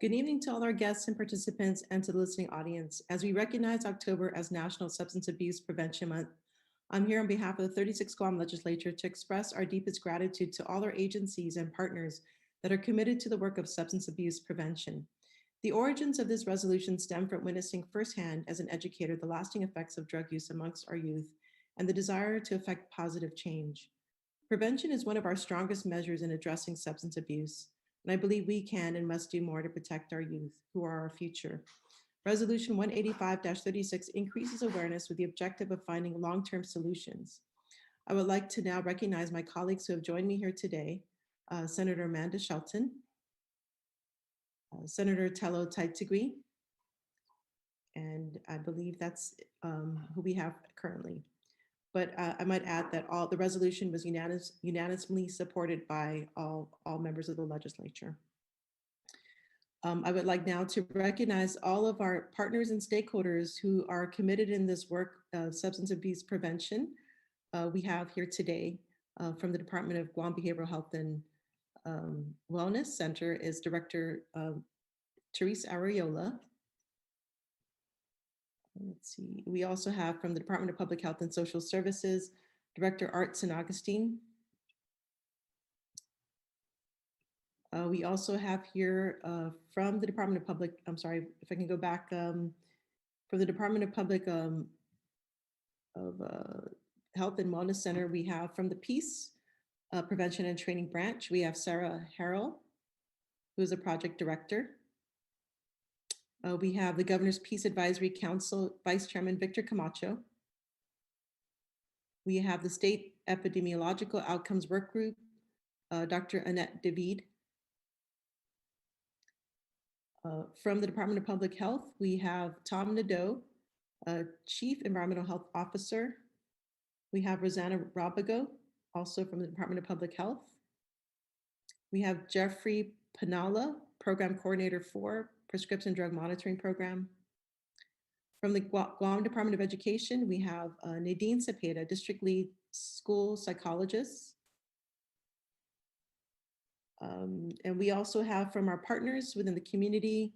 Good evening to all our guests and participants and to the listening audience. As we recognize October as National Substance Abuse Prevention Month, I'm here on behalf of the 36th Guam Legislature to express our deepest gratitude to all our agencies and partners that are committed to the work of substance abuse prevention. The origins of this resolution stem from witnessing firsthand as an educator the lasting effects of drug use amongst our youth and the desire to effect positive change. Prevention is one of our strongest measures in addressing substance abuse, and I believe we can and must do more to protect our youth, who are our future. Resolution 185-36 increases awareness with the objective of finding long-term solutions. I would like to now recognize my colleagues who have joined me here today, Senator Amanda Shelton, Senator Tello Taitigui, and I believe that's who we have currently. But I might add that the resolution was unanimously supported by all members of the legislature. I would like now to recognize all of our partners and stakeholders who are committed in this work of substance abuse prevention. We have here today from the Department of Guam Behavioral Health and Wellness Center is Director Therese Arreola. Let's see, we also have from the Department of Public Health and Social Services, Director Art San Agustin. We also have here from the Department of Public, I'm sorry, if I can go back, from the Department of Public Health and Wellness Center, we have from the Peace Prevention and Training Branch, we have Sarah Harrell, who is a project director. We have the Governor's Peace Advisory Council Vice Chairman Victor Camacho. We have the State Epidemiological Outcomes Work Group, Dr. Annette David. From the Department of Public Health, we have Tom Nadeau, Chief Environmental Health Officer. We have Rosanna Robigo, also from the Department of Public Health. We have Jeffrey Panala, Program Coordinator for Prescription Drug Monitoring Program. From the Guam Department of Education, we have Nadine Cepeda, District Lead School Psychologist. And we also have from our partners within the community,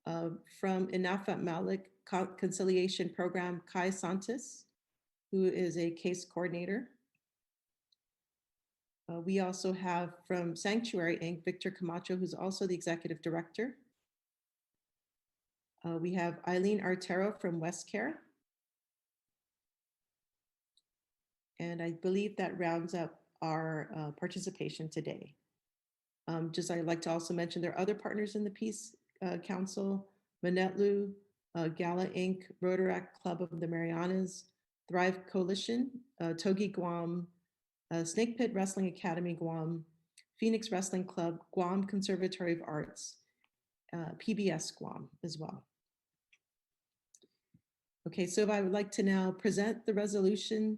from Inafat Malik Conciliation Program, Kai Santos, who is a case coordinator. We also have from Sanctuary Inc., Victor Camacho, who's also the executive director. We have Eileen Artero from WestCare. And I believe that rounds up our participation today. I'd like to also mention there are other partners in the Peace Council, Manetlu, Gala Inc., Rotaract Club of the Marianas, Thrive Coalition, Togi Guam, Snake Pit Wrestling Academy Guam, Phoenix Wrestling Club, Guam Conservatory of Arts, PBS Guam as well. Okay, so I would like to now present the resolution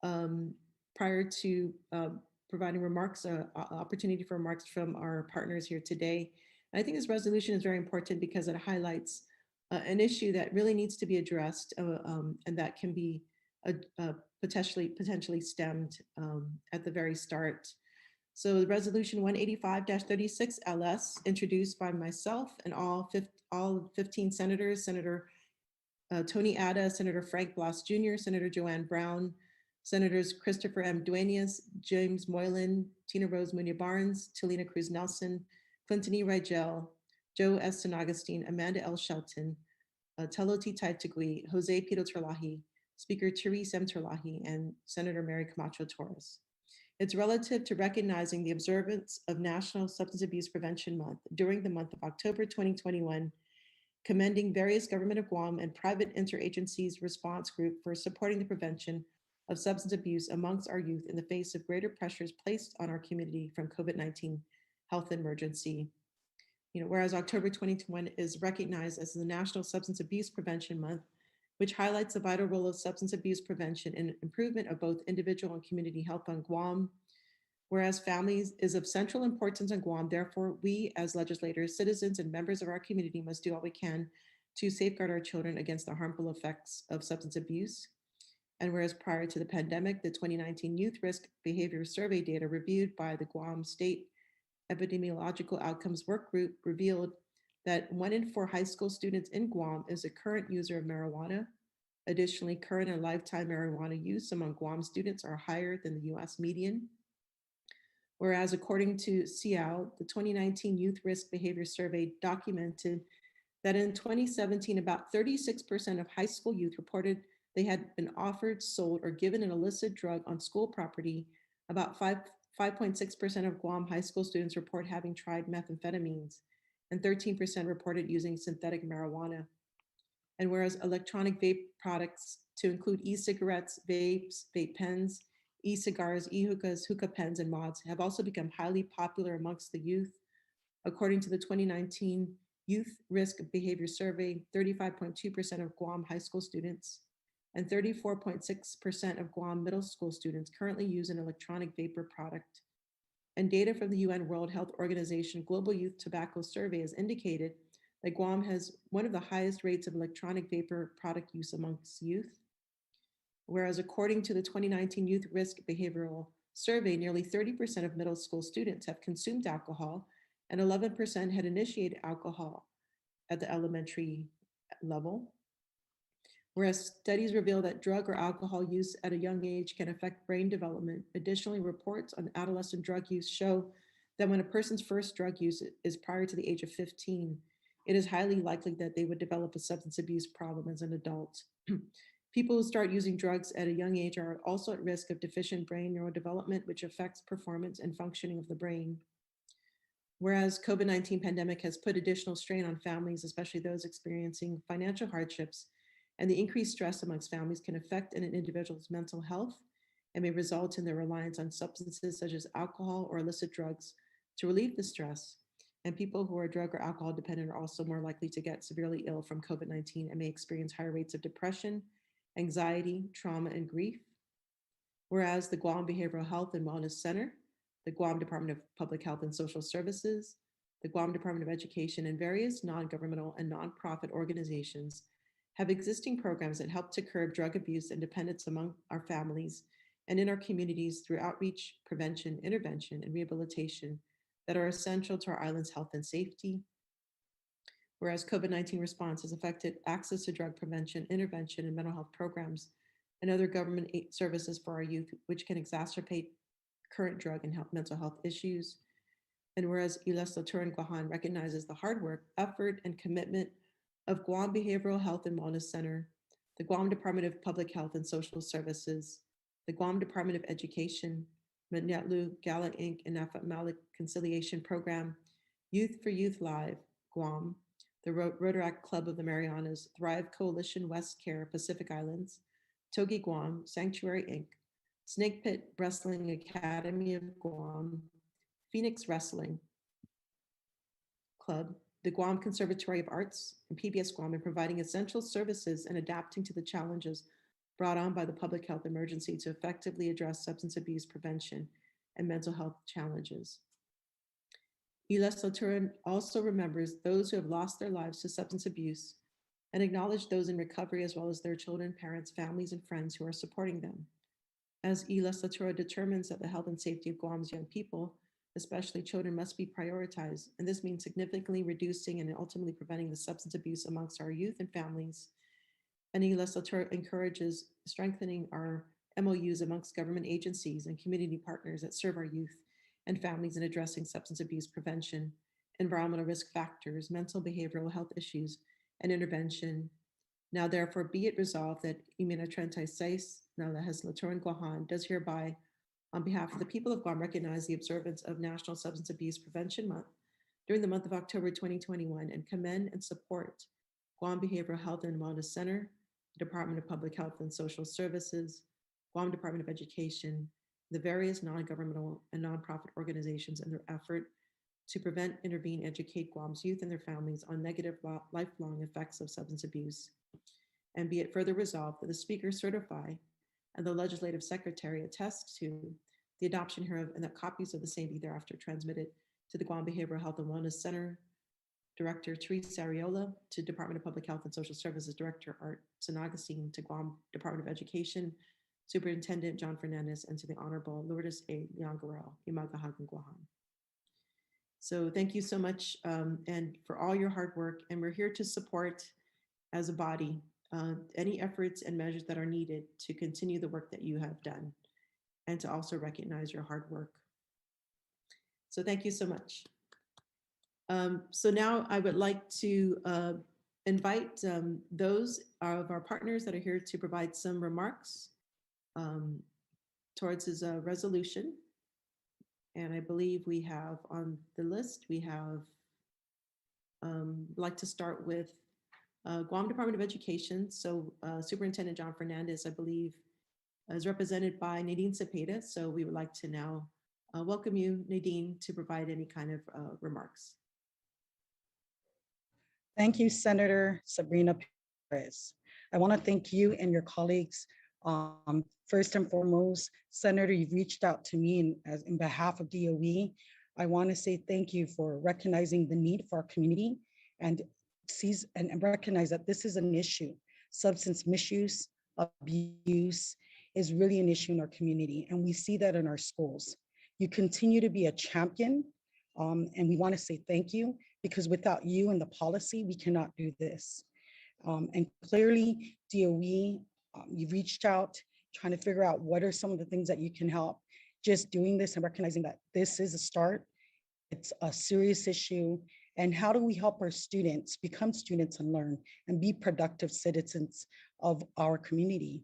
prior to providing remarks, opportunity for remarks from our partners here today. And I think this resolution is very important because it highlights an issue that really needs to be addressed and that can be potentially stemmed at the very start. So the resolution 185-36 LS, introduced by myself and all 15 senators, Senator Tony Ada, Senator Frank Blas Jr., Senator Joanne Brown, Senators Christopher M. Duenas, James Moylan, Tina Rose Munoz Barnes, Talina Cruz Nelson, Clinton E. Rigel, Joe S. San Agustin, Amanda L. Shelton, Tello T. Taitigui, Jose Pito Terlahi, Speaker Therese M. Terlahi, and Senator Mary Camacho Torres. It's relative to recognizing the observance of National Substance Abuse Prevention Month during the month of October 2021, commending various Government of Guam and private interagencies response group for supporting the prevention of substance abuse amongst our youth in the face of greater pressures placed on our community from COVID-19 health emergency. Whereas October 2021 is recognized as the National Substance Abuse Prevention Month, which highlights the vital role of substance abuse prevention and improvement of both individual and community health on Guam. Whereas families is of central importance on Guam, therefore we as legislators, citizens, and members of our community must do all we can to safeguard our children against the harmful effects of substance abuse. And whereas prior to the pandemic, the 2019 Youth Risk Behavior Survey data reviewed by the Guam State Epidemiological Outcomes Work Group revealed that 1 in 4 high school students in Guam is a current user of marijuana. Additionally, current and lifetime marijuana use among Guam students are higher than the US median. Whereas according to CIAO, the 2019 Youth Risk Behavior Survey documented that in 2017, about 36% of high school youth reported they had been offered, sold, or given an illicit drug on school property. About 5.6% of Guam high school students report having tried methamphetamines, and 13% reported using synthetic marijuana. And whereas electronic vape products, to include e-cigarettes, vapes, vape pens, e-cigars, e-hookahs, hookah pens, and mods, have also become highly popular amongst the youth. According to the 2019 Youth Risk Behavior Survey, 35.2% of Guam high school students and 34.6% of Guam middle school students currently use an electronic vapor product. And data from the UN World Health Organization Global Youth Tobacco Survey has indicated that Guam has one of the highest rates of electronic vapor product use amongst youth. Whereas according to the 2019 Youth Risk Behavioral Survey, nearly 30% of middle school students have consumed alcohol and 11% had initiated alcohol at the elementary level. Whereas studies reveal that drug or alcohol use at a young age can affect brain development. Additionally, reports on adolescent drug use show that when a person's first drug use is prior to the age of 15, it is highly likely that they would develop a substance abuse problem as an adult. People who start using drugs at a young age are also at risk of deficient brain neurodevelopment, which affects performance and functioning of the brain. Whereas COVID-19 pandemic has put additional strain on families, especially those experiencing financial hardships, and the increased stress amongst families can affect an individual's mental health and may result in their reliance on substances such as alcohol or illicit drugs to relieve the stress. And people who are drug or alcohol dependent are also more likely to get severely ill from COVID-19 and may experience higher rates of depression, anxiety, trauma, and grief. Whereas the Guam Behavioral Health and Wellness Center, the Guam Department of Public Health and Social Services, the Guam Department of Education, and various non-governmental and nonprofit organizations have existing programs that help to curb drug abuse and dependence among our families and in our communities through outreach, prevention, intervention, and rehabilitation that are essential to our island's health and safety. Whereas COVID-19 response has affected access to drug prevention, intervention, and mental health programs and other government services for our youth, which can exacerbate current drug and mental health issues. And whereas Iles Laturan Guahan recognizes the hard work, effort, and commitment of Guam Behavioral Health and Wellness Center, the Guam Department of Public Health and Social Services, the Guam Department of Education, Manetlu Gala Inc., and Nafa Malik Conciliation Program, Youth for Youth Live, Guam, the Rotaract Club of the Marianas, Thrive Coalition West Care Pacific Islands, Togi Guam, Sanctuary Inc., Snake Pit Wrestling Academy of Guam, Phoenix Wrestling Club, the Guam Conservatory of Arts, and PBS Guam in providing essential services and adapting to the challenges brought on by the public health emergency to effectively address substance abuse prevention and mental health challenges. Iles Laturan also remembers those who have lost their lives to substance abuse and acknowledge those in recovery as well as their children, parents, families, and friends who are supporting them. As Iles Laturan determines that the health and safety of Guam's young people, especially children, must be prioritized, and this means significantly reducing and ultimately preventing the substance abuse amongst our youth and families. And Iles Laturan encourages strengthening our MOUs amongst government agencies and community partners that serve our youth and families in addressing substance abuse prevention, environmental risk factors, mental behavioral health issues, and intervention. Now, therefore, be it resolved that Imina 36 Nalehes Laturan Guahan does hereby, on behalf of the people of Guam, recognize the observance of National Substance Abuse Prevention Month during the month of October 2021 and commend and support Guam Behavioral Health and Wellness Center, the Department of Public Health and Social Services, Guam Department of Education, the various non-governmental and nonprofit organizations in their effort to prevent, intervene, educate Guam's youth and their families on negative lifelong effects of substance abuse. And be it further resolved that the speaker certify and the legislative secretary attest to the adoption hereof and that copies of the same be thereafter transmitted to the Guam Behavioral Health and Wellness Center Director Teresa Ariola, to Department of Public Health and Social Services Director Art Sanagustin, to Guam Department of Education Superintendent John Fernandez, and to the Honorable Lourdes A. Leonguerel, Imagahagan Guahan. So thank you so much, and for all your hard work. And we're here to support as a body any efforts and measures that are needed to continue the work that you have done and to also recognize your hard work. So thank you so much. So now I would like to invite those of our partners that are here to provide some remarks towards his resolution. And I believe we have on the list, we have, like to start with Guam Department of Education. So Superintendent John Fernandez, I believe, is represented by Nadine Cepeda. So we would like to now welcome you, Nadine, to provide any kind of remarks. Thank you, Senator Sabina Perez. I want to thank you and your colleagues. First and foremost, Senator, you've reached out to me in behalf of DOE. I want to say thank you for recognizing the need for our community and recognize that this is an issue. Substance misuse, abuse is really an issue in our community, and we see that in our schools. You continue to be a champion, and we want to say thank you, because without you and the policy, we cannot do this. And clearly, DOE, you've reached out, trying to figure out what are some of the things that you can help. Just doing this and recognizing that this is a start, it's a serious issue, and how do we help our students become students and learn and be productive citizens of our community?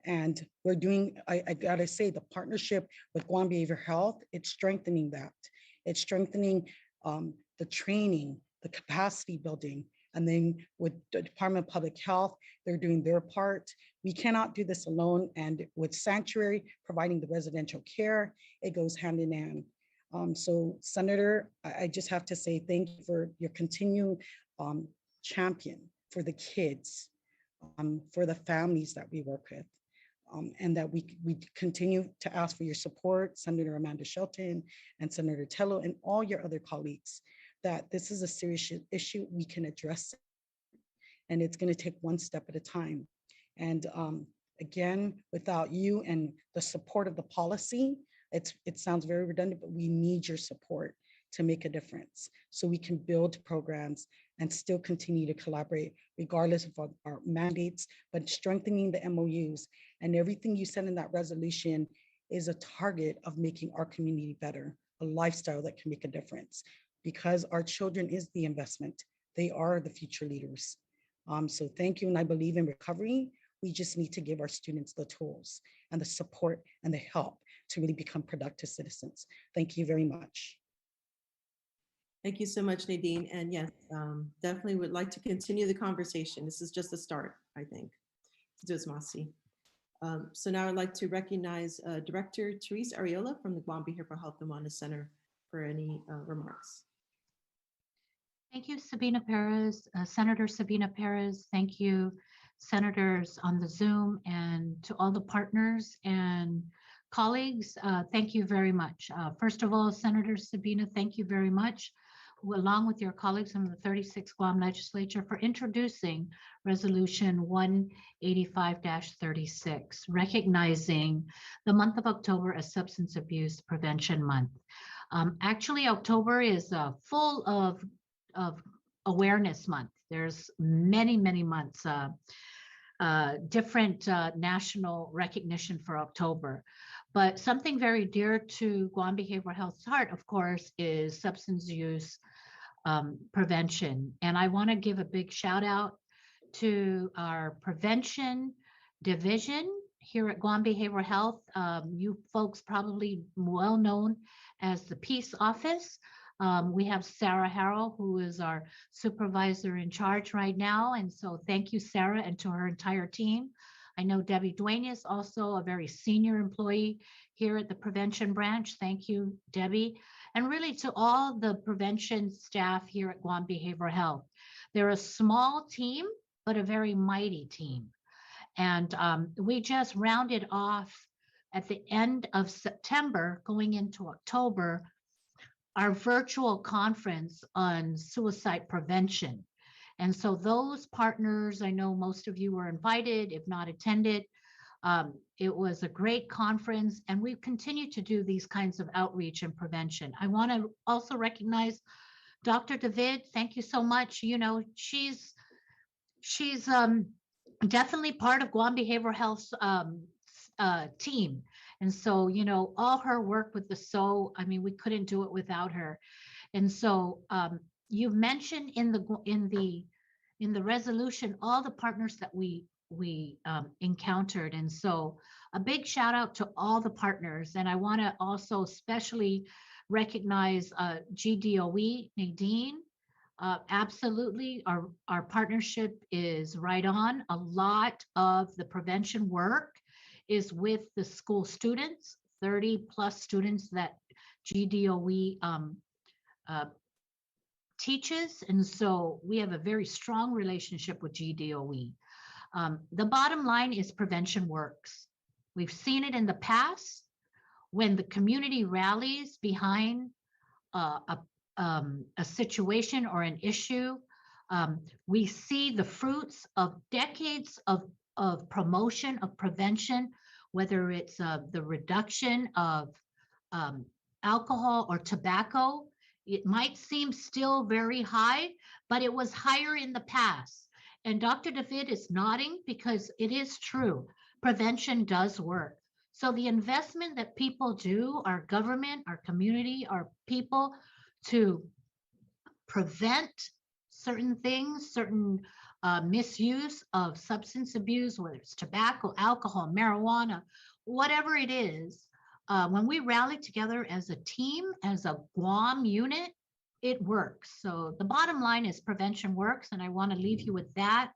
And we're doing, I gotta say, the partnership with Guam Behavioral Health, it's strengthening that. It's strengthening the training, the capacity building, and then with the Department of Public Health, they're doing their part. We cannot do this alone, and with Sanctuary providing the residential care, it goes hand in hand. So Senator, I just have to say thank you for your continued champion for the kids, for the families that we work with. And that we continue to ask for your support, Senator Amanda Shelton and Senator Tello and all your other colleagues, that this is a serious issue, we can address it, and it's going to take one step at a time. And again, without you and the support of the policy, it sounds very redundant, but we need your support to make a difference so we can build programs and still continue to collaborate regardless of our mandates, but strengthening the MOUs. And everything you said in that resolution is a target of making our community better, a lifestyle that can make a difference, because our children is the investment. They are the future leaders. So thank you, and I believe in recovery. We just need to give our students the tools and the support and the help to really become productive citizens. Thank you very much. Thank you so much, Nadine. And yes, definitely would like to continue the conversation. This is just a start, I think. So now I'd like to recognize Director Therese Ariola from the Guam Behavioral Health and Wellness Center for any remarks. Thank you, Sabina Perez, Senator Sabina Perez. Thank you, senators on the Zoom, and to all the partners and colleagues. Thank you very much. First of all, Senator Sabina, thank you very much, along with your colleagues from the 36th Guam Legislature, for introducing Resolution 185-36, recognizing the month of October as Substance Abuse Prevention Month. Actually, October is full of Awareness Month. There's many months, different national recognition for October. But something very dear to Guam Behavioral Health's heart, of course, is substance use prevention. And I want to give a big shout out to our prevention division here at Guam Behavioral Health. You folks probably well known as the Peace Office. We have Sarah Harrell, who is our supervisor in charge right now. And so thank you, Sarah, and to her entire team. I know Debbie Duane is also a very senior employee here at the prevention branch. Thank you, Debbie. And really to all the prevention staff here at Guam Behavioral Health. They're a small team, but a very mighty team. And we just rounded off at the end of September, going into October, our virtual conference on suicide prevention. And so those partners, I know most of you were invited, if not attended. It was a great conference, and we continue to do these kinds of outreach and prevention. I want to also recognize Dr. David. Thank you so much. You know, she's definitely part of Guam Behavioral Health's team. And so, you know, all her work with the SO, I mean, we couldn't do it without her. And so you've mentioned in the resolution all the partners that we encountered. And so a big shout out to all the partners. And I want to also especially recognize GDOE, Nadine. Absolutely, our partnership is right on. A lot of the prevention work is with the school students, 30 plus students that GDOE teaches. And so we have a very strong relationship with GDOE. The bottom line is prevention works. We've seen it in the past when the community rallies behind a situation or an issue. We see the fruits of decades of promotion of prevention, whether it's the reduction of alcohol or tobacco. It might seem still very high, but it was higher in the past. And Dr. David is nodding because it is true. Prevention does work. So the investment that people do, our government, our community, our people, to prevent certain things, certain misuse of substance abuse, whether it's tobacco, alcohol, marijuana, whatever it is, when we rally together as a team, as a Guam unit, it works. So the bottom line is prevention works, and I want to leave you with that,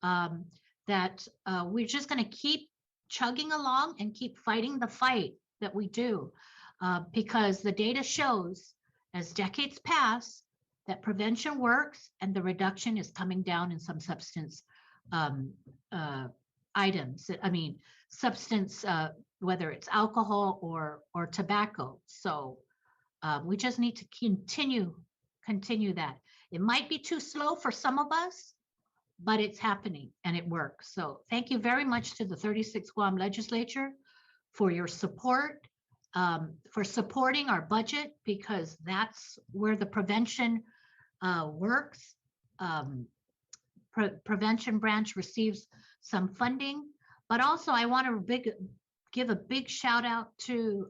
we're just going to keep chugging along and keep fighting the fight that we do, because the data shows as decades pass that prevention works and the reduction is coming down in some substance items. I mean, substance, whether it's alcohol or tobacco. So we just need to continue that. It might be too slow for some of us, but it's happening and it works. So thank you very much to the 36th Guam Legislature for your support, for supporting our budget, because that's where the prevention works. Prevention branch receives some funding, but also I want to give a big shout out to,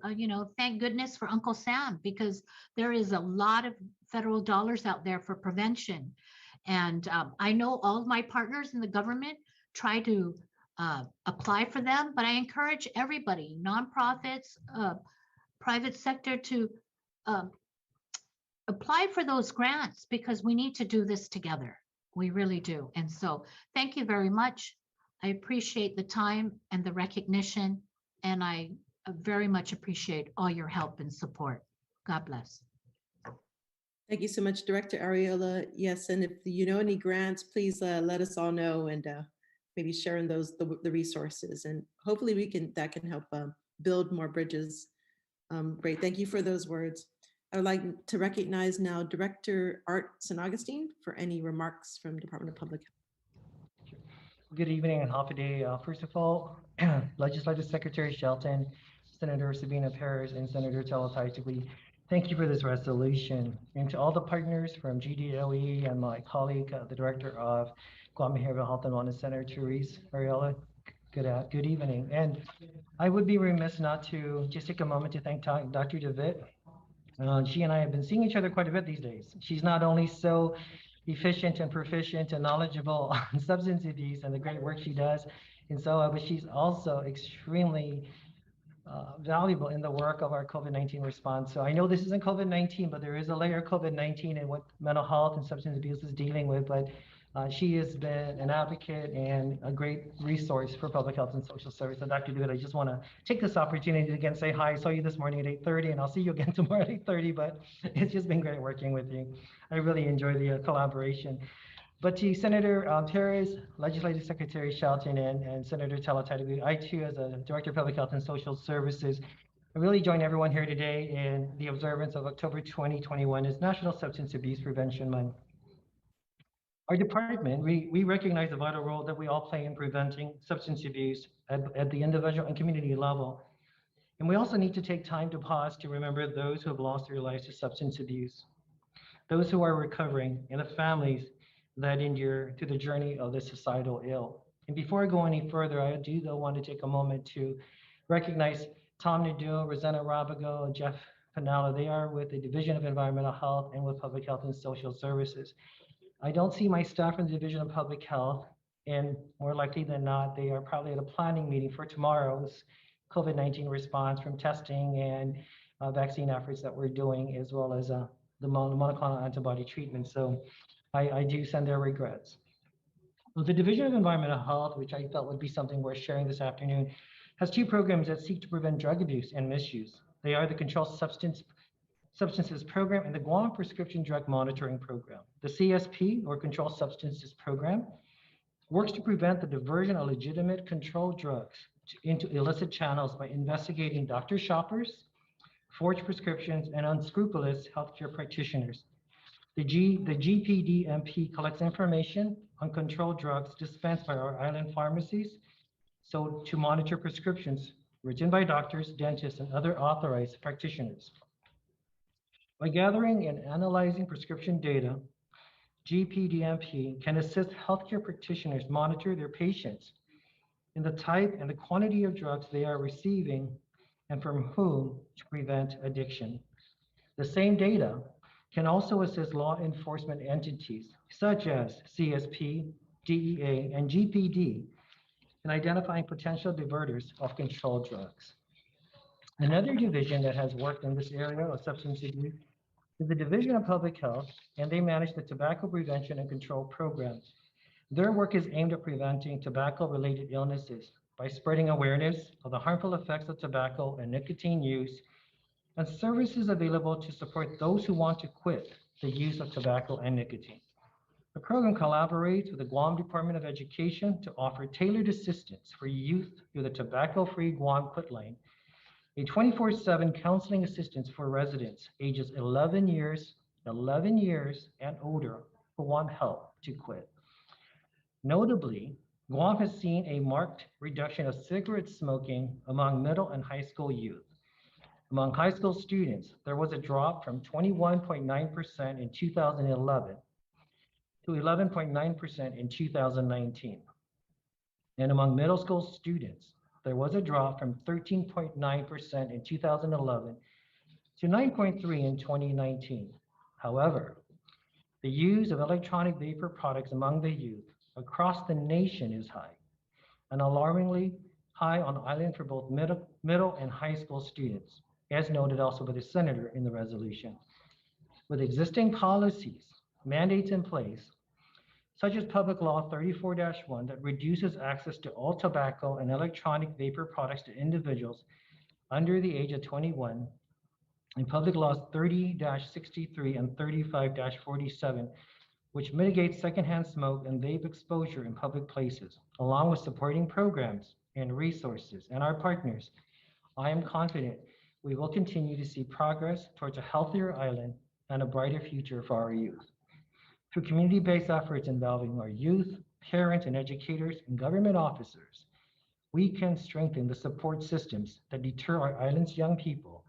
thank goodness for Uncle Sam, because there is a lot of federal dollars out there for prevention. And I know all of my partners in the government try to apply for them, but I encourage everybody, nonprofits, private sector, to apply for those grants, because we need to do this together. We really do. And so thank you very much. I appreciate the time and the recognition, and I very much appreciate all your help and support. God bless. Thank you so much, Director Ariola. Yes, and if you know any grants, please let us all know, and maybe sharing the resources, and hopefully that can help build more bridges. Great, thank you for those words. I would like to recognize now Director Art San Augustine for any remarks from Department of Public Health. Good evening and happy day. First of all, Legislative Secretary Shelton, Senator Sabina, Perez, and Senator Talatay, thank you for this resolution. And to all the partners from GDOE and my colleague, the Director of Guam Behavioral Health and Wellness Center, Therese Ariola, good evening. And I would be remiss not to just take a moment to thank Dr. DeVitt. She and I have been seeing each other quite a bit these days. She's not only so efficient and proficient and knowledgeable on substance abuse and the great work she does in SOA, but she's also extremely valuable in the work of our COVID-19 response. So I know this isn't COVID-19, but there is a layer of COVID-19 and what mental health and substance abuse is dealing with. But she has been an advocate and a great resource for public health and social service. So Dr. David, I just want to take this opportunity to again say hi. I saw you this morning at 8:30, and I'll see you again tomorrow at 8:30, but it's just been great working with you. I really enjoy the collaboration. But to Senator Perez, Legislative Secretary Shelton, and Senator Talatay, I too, as a Director of Public Health and Social Services, I really join everyone here today in the observance of October 2021 as National Substance Abuse Prevention Month. Our department, we recognize the vital role that we all play in preventing substance abuse at the individual and community level. And we also need to take time to pause to remember those who have lost their lives to substance abuse, those who are recovering, and the families that endure through the journey of this societal ill. And before I go any further, I do though want to take a moment to recognize Tom Nadeau, Rosanna Rabago, and Jeff Pinella. They are with the Division of Environmental Health and with Public Health and Social Services. I don't see my staff from the Division of Public Health, and more likely than not, they are probably at a planning meeting for tomorrow's COVID-19 response from testing and vaccine efforts that we're doing, as well as the monoclonal antibody treatment. So I do send their regrets. Well, the Division of Environmental Health, which I felt would be something worth sharing this afternoon, has two programs that seek to prevent drug abuse and misuse. They are the Controlled Substances Program and the Guam Prescription Drug Monitoring Program. The CSP, or Controlled Substances Program, works to prevent the diversion of legitimate controlled drugs into illicit channels by investigating doctor shoppers, forged prescriptions, and unscrupulous healthcare practitioners. The GPDMP collects information on controlled drugs dispensed by our island pharmacies, so to monitor prescriptions written by doctors, dentists, and other authorized practitioners. By gathering and analyzing prescription data, GPDMP can assist healthcare practitioners monitor their patients in the type and the quantity of drugs they are receiving and from whom to prevent addiction. The same data can also assist law enforcement entities such as CSP, DEA, and GPD in identifying potential diverters of controlled drugs. Another division that has worked in this area of substance abuse is the Division of Public Health, and they manage the Tobacco Prevention and Control Program. Their work is aimed at preventing tobacco-related illnesses by spreading awareness of the harmful effects of tobacco and nicotine use, and services available to support those who want to quit the use of tobacco and nicotine. The program collaborates with the Guam Department of Education to offer tailored assistance for youth through the Tobacco-Free Guam Quit Line, a 24/7 counseling assistance for residents ages 11 years and older who want help to quit. Notably, Guam has seen a marked reduction of cigarette smoking among middle and high school youth. Among high school students, there was a drop from 21.9% in 2011 to 11.9% in 2019. And among middle school students, there was a drop from 13.9% in 2011 to 9.3% in 2019. However, the use of electronic vapor products among the youth across the nation is high, and alarmingly high on the island for both middle and high school students, as noted also by the senator in the resolution. With existing policies, mandates in place, such as Public Law 34-1 that reduces access to all tobacco and electronic vapor products to individuals under the age of 21, and Public Laws 30-63 and 35-47, which mitigates secondhand smoke and vape exposure in public places, along with supporting programs and resources and our partners. I am confident we will continue to see progress towards a healthier island and a brighter future for our youth. Through community-based efforts involving our youth, parents, and educators and government officers, we can strengthen the support systems that deter our island's young people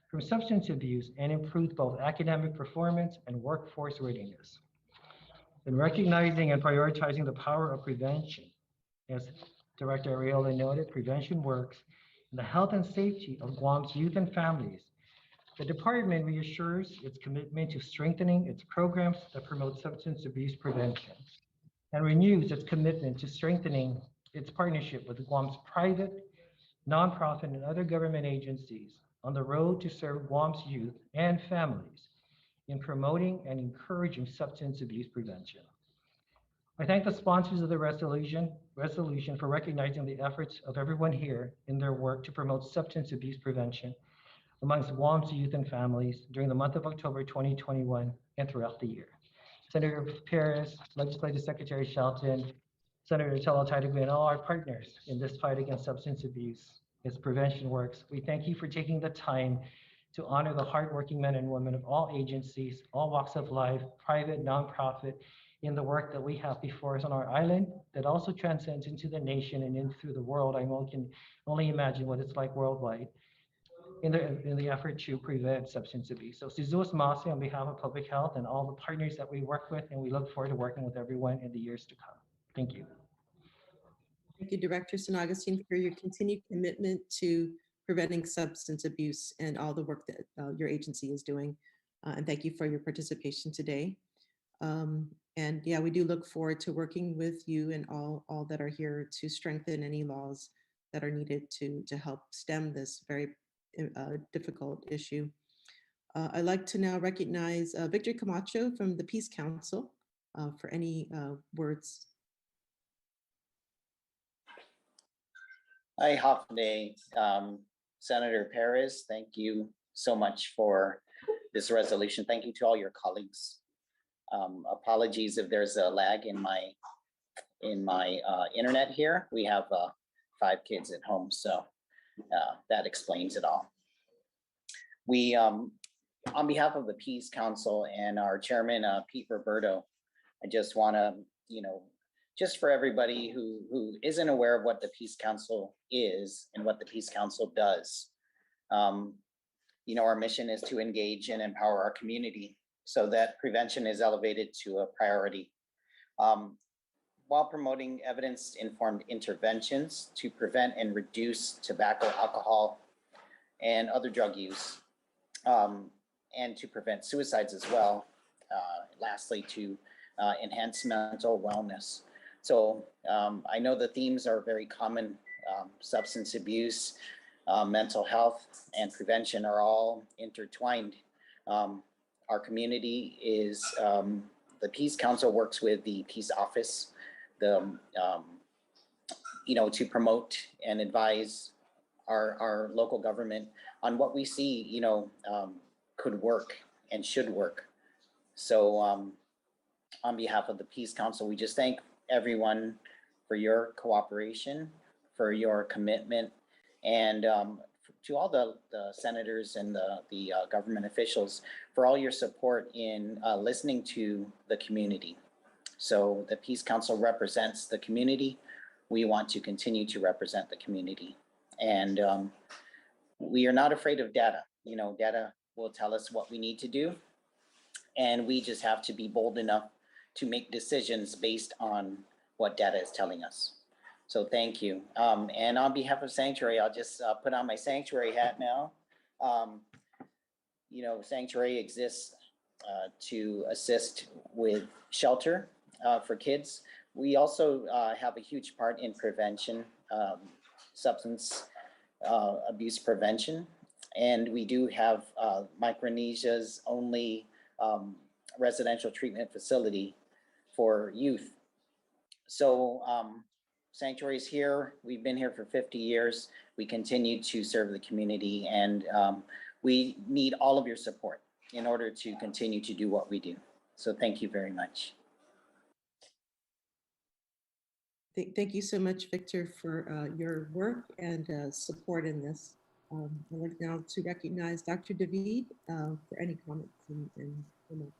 from substance abuse and improve both academic performance and workforce readiness. In recognizing and prioritizing the power of prevention, as Director Arreola noted, prevention works in the health and safety of Guam's youth and families. The department reassures its commitment to strengthening its programs that promote substance abuse prevention and renews its commitment to strengthening its partnership with Guam's private, nonprofit, and other government agencies on the road to serve Guam's youth and families in promoting and encouraging substance abuse prevention. I thank the sponsors of the resolution for recognizing the efforts of everyone here in their work to promote substance abuse prevention amongst Guam's youth and families during the month of October 2021 and throughout the year. Senator Perez, Legislative Secretary Shelton, Senator Talataitigui, and all our partners in this fight against substance abuse as prevention works, we thank you for taking the time to honor the hardworking men and women of all agencies, all walks of life, private, nonprofit, in the work that we have before us on our island that also transcends into the nation and in through the world. Can only imagine what it's like worldwide in the effort to prevent substance abuse. So Sizuos Masi on behalf of public health and all the partners that we work with, and we look forward to working with everyone in the years to come. Thank you. Thank you, Director San Agustin, for your continued commitment to preventing substance abuse and all the work that your agency is doing. And thank you for your participation today. And yeah, we do look forward to working with you and all that are here to strengthen any laws that are needed to help stem this very difficult issue. I'd like to now recognize Victor Camacho from the Peace Council for any words. Hi, Hafne. Senator Perez, thank you so much for this resolution. Thank you to all your colleagues. Apologies if there's a lag in my internet here. We have 5 kids at home, so that explains it all. We, on behalf of the Peace Council and our chairman, Pete Roberto, I just want to, just for everybody who isn't aware of what the Peace Council is and what the Peace Council does, our mission is to engage and empower our community so that prevention is elevated to a priority, while promoting evidence-informed interventions to prevent and reduce tobacco, alcohol, and other drug use, and to prevent suicides as well. Lastly, to enhance mental wellness. So I know the themes are very common. Substance abuse, mental health, and prevention are all intertwined. Our community is, the Peace Council works with the Peace Office, to promote and advise our local government on what we see, could work and should work. So on behalf of the Peace Council, we just thank everyone for your cooperation, for your commitment, and to all the senators and the government officials for all your support in listening to the community. So the Peace Council represents the community. We want to continue to represent the community. And we are not afraid of data. Data will tell us what we need to do. And we just have to be bold enough to make decisions based on what data is telling us. So thank you. And on behalf of Sanctuary, I'll just put on my Sanctuary hat now. Sanctuary exists to assist with shelter for kids. We also have a huge part in prevention, substance abuse prevention. And we do have Micronesia's only residential treatment facility for youth. So Sanctuary is here. We've been here for 50 years. We continue to serve the community, and we need all of your support in order to continue to do what we do. So thank you very much. Thank you so much, Victor, for your work and support in this. I'd like now to recognize Dr. David for any comments and remarks.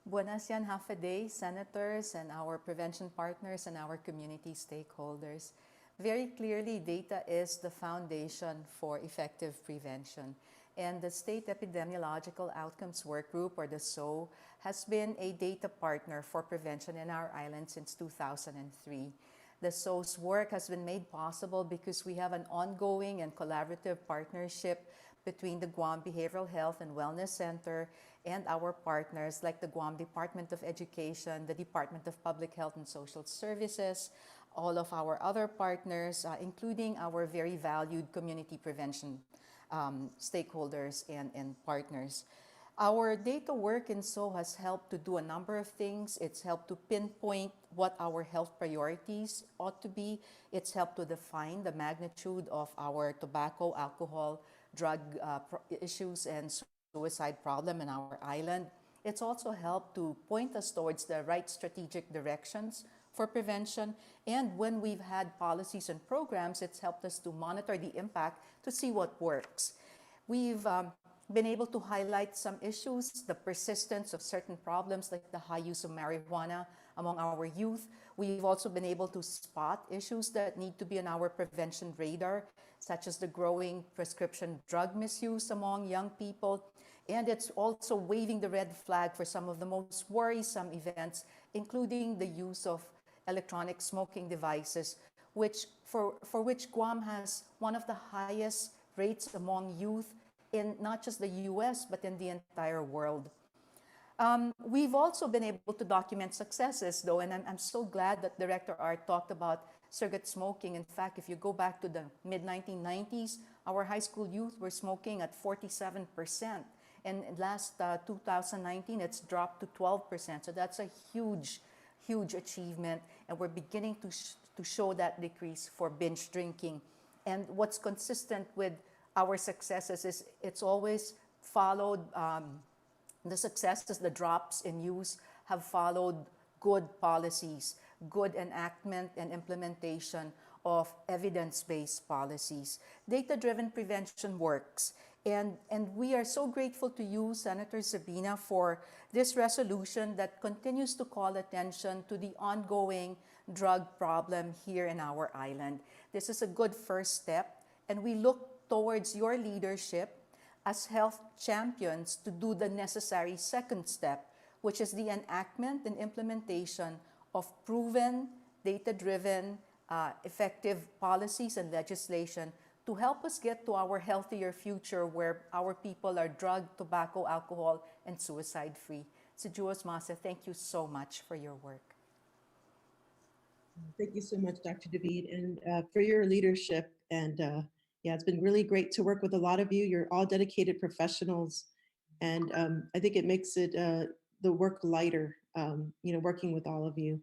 Buenas yan, half a day, senators and our prevention partners and our community stakeholders. Very clearly, data is the foundation for effective prevention. And the State Epidemiological Outcomes Work Group, or the SO, has been a data partner for prevention in our island since 2003. The SO's work has been made possible because we have an ongoing and collaborative partnership between the Guam Behavioral Health and Wellness Center and our partners like the Guam Department of Education, the Department of Public Health and Social Services, all of our other partners, including our very valued community prevention stakeholders and partners. Our data work in SO has helped to do a number of things. It's helped to pinpoint what our health priorities ought to be. It's helped to define the magnitude of our tobacco, alcohol, drug issues and suicide problem in our island. It's also helped to point us towards the right strategic directions for prevention. And when we've had policies and programs, it's helped us to monitor the impact to see what works. We've been able to highlight some issues, the persistence of certain problems like the high use of marijuana among our youth. We've also been able to spot issues that need to be on our prevention radar, such as the growing prescription drug misuse among young people. And it's also waving the red flag for some of the most worrisome events, including the use of electronic smoking devices, for which Guam has one of the highest rates among youth in not just the US, but in the entire world. We've also been able to document successes, though, and I'm so glad that Director Art talked about cigarette smoking. In fact, if you go back to the mid-1990s, our high school youth were smoking at 47%. And last 2019, it's dropped to 12%. So that's a huge, huge achievement. And we're beginning to show that decrease for binge drinking. And what's consistent with our successes is it's always followed, the successes, the drops in use have followed good policies, good enactment and implementation of evidence-based policies. Data-driven prevention works. And we are so grateful to you, Senator Sabina, for this resolution that continues to call attention to the ongoing drug problem here in our island. This is a good first step, and we look towards your leadership as health champions to do the necessary second step, which is the enactment and implementation of proven, data-driven, effective policies and legislation to help us get to our healthier future where our people are drug, tobacco, alcohol, and suicide-free. Sijuos Masa, thank you so much for your work. Thank you so much, Dr. David, and for your leadership. And yeah, it's been really great to work with a lot of you. You're all dedicated professionals. And I think it makes it the work lighter, working with all of you.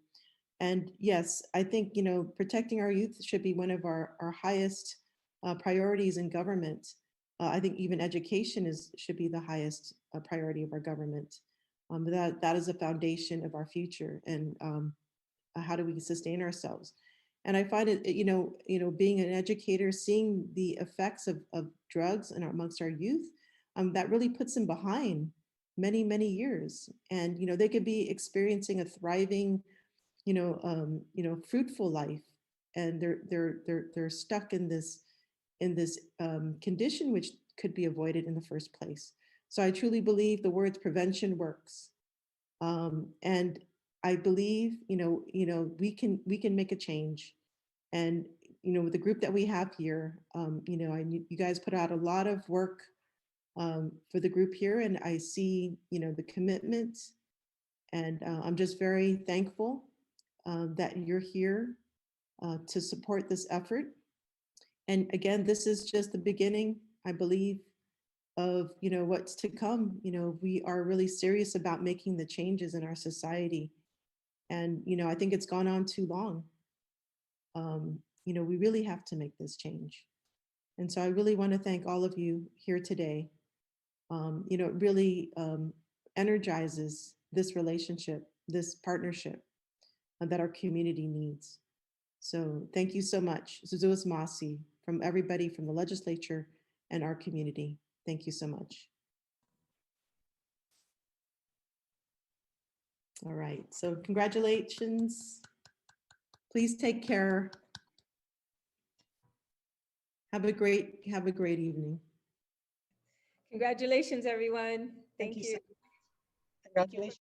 And yes, I think, protecting our youth should be one of our highest priorities in government. I think even education should be the highest priority of our government. That is a foundation of our future, and how do we sustain ourselves? And I find it, being an educator, seeing the effects of drugs amongst our youth, that really puts them behind many, many years. And they could be experiencing a thriving, fruitful life, and they're stuck in this condition which could be avoided in the first place. So I truly believe the words prevention works, and I believe we can make a change. And with the group that we have here, you guys put out a lot of work for the group here, and I see the commitment, and I'm just very thankful that you're here to support this effort. And again, this is just the beginning, I believe, of what's to come. We are really serious about making the changes in our society, and I think it's gone on too long. We really have to make this change. And so I really want to thank all of you here today. It really energizes this relationship, this partnership that our community needs. So thank you so much. Suzuas Masi, from everybody from the legislature and our community. Thank you so much. All right, so congratulations. Please take care. Have a great evening. Congratulations, everyone. Thank you. Congratulations.